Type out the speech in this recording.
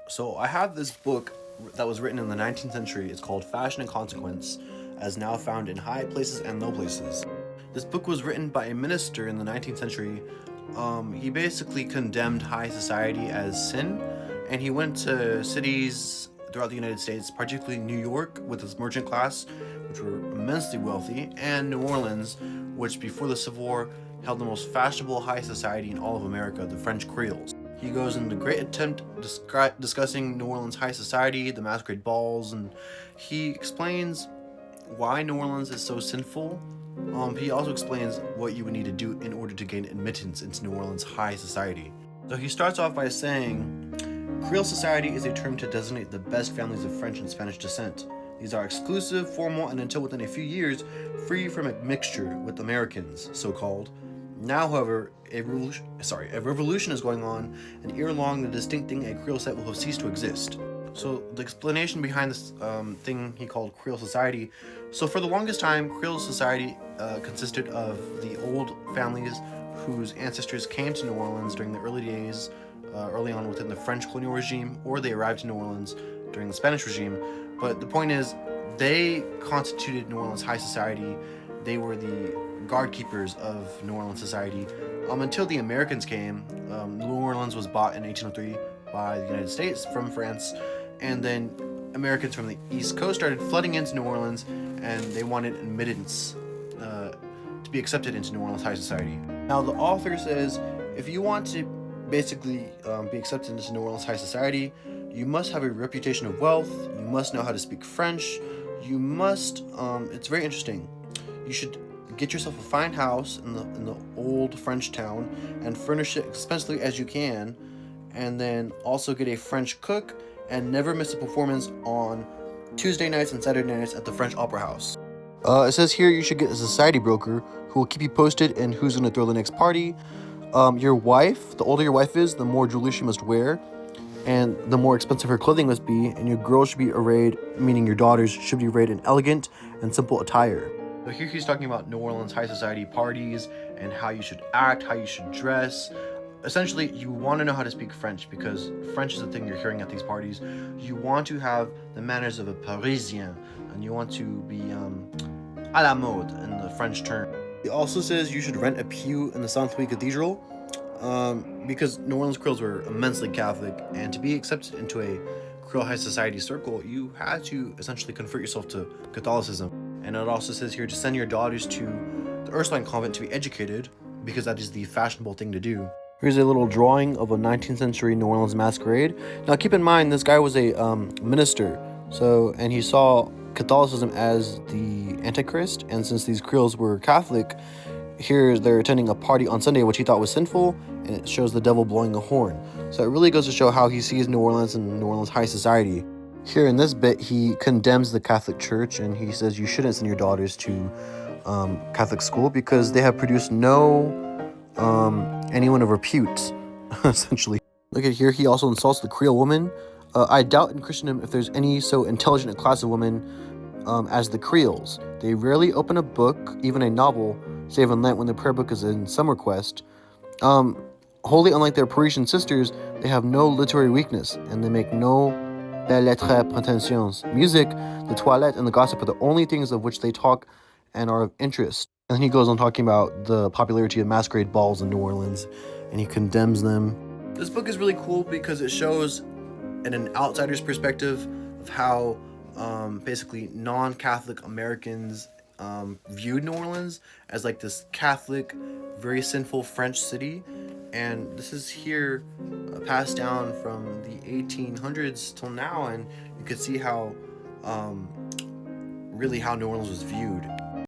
So I have this book that was written in the 19th century. It's called Fashion and Consequence, as now found in high places and low places. This book was written by a minister in the 19th century. He basically condemned high society as sin, and he went to cities throughout the United States, particularly New York with its merchant class, which were immensely wealthy, and New Orleans, which before the Civil War held the most fashionable high society in all of America, the French Creoles. He goes into great attempt discussing New Orleans high society, the masquerade balls, and he explains why New Orleans is so sinful. He also explains what you would need to do in order to gain admittance into New Orleans high society. So he starts off by saying, Creole society is a term to designate the best families of French and Spanish descent. These are exclusive, formal, and until within a few years, free from a mixture with Americans, so-called. Now, however, a revolution is going on, and ere long, the distinct thing a Creole set will have ceased to exist. So the explanation behind this thing he called Creole society. So for the longest time, Creole society consisted of the old families whose ancestors came to New Orleans during the early days, early on within the French colonial regime, or they arrived in New Orleans during the Spanish regime. But the point is, they constituted New Orleans high society. They were the guard keepers of New Orleans society until the Americans came. New Orleans was bought in 1803 by the United States from France, and then Americans from the East Coast started flooding into New Orleans, and they wanted admittance to be accepted into New Orleans high society. Now, the author says, if you want to basically be accepted into New Orleans high society, you must have a reputation of wealth, you must know how to speak French, you must, it's very interesting, you should get yourself a fine house in the old French town and furnish it expensively as you can, and then also get a French cook and never miss a performance on Tuesday nights and Saturday nights at the French Opera House. It says here you should get a society broker who will keep you posted in who's going to throw the next party. Your wife, the older your wife is, the more jewelry she must wear, and the more expensive her clothing must be, and your girls should be arrayed, meaning your daughters should be arrayed in elegant and simple attire. So here he's talking about New Orleans high society parties and how you should act, how you should dress. Essentially, you want to know how to speak French because French is the thing you're hearing at these parties. You want to have the manners of a Parisien, and you want to be à la mode in the French term. He also says you should rent a pew in the Saint Louis Cathedral because New Orleans Creoles were immensely Catholic, and to be accepted into a Creole high society circle, you had to essentially convert yourself to Catholicism. And it also says here to send your daughters to the Ursuline convent to be educated because that is the fashionable thing to do. Here's a little drawing of a 19th century New Orleans masquerade. Now keep in mind, this guy was a minister, and he saw Catholicism as the Antichrist, and since these Creoles were Catholic, here they're attending a party on Sunday, which he thought was sinful, and it shows the devil blowing a horn. So it really goes to show how he sees New Orleans and New Orleans high society. Here in this bit, he condemns the Catholic Church, and he says you shouldn't send your daughters to Catholic school because they have produced no anyone of repute, essentially. Look at here, he also insults the Creole woman. I doubt in Christendom if there's any so intelligent a class of women as the Creoles. They rarely open a book, even a novel, save in Lent when the prayer book is in summer quest. Wholly unlike their Parisian sisters, they have no literary weakness, and they make no belles-lettres prétentions. Music, the toilette, and the gossip are the only things of which they talk and are of interest. And then he goes on talking about the popularity of masquerade balls in New Orleans, and he condemns them. This book is really cool because it shows in an outsider's perspective of how basically non-Catholic Americans viewed New Orleans as like this Catholic, very sinful French city. And this is here passed down from the 1800s till now, and you could see how really how New Orleans was viewed.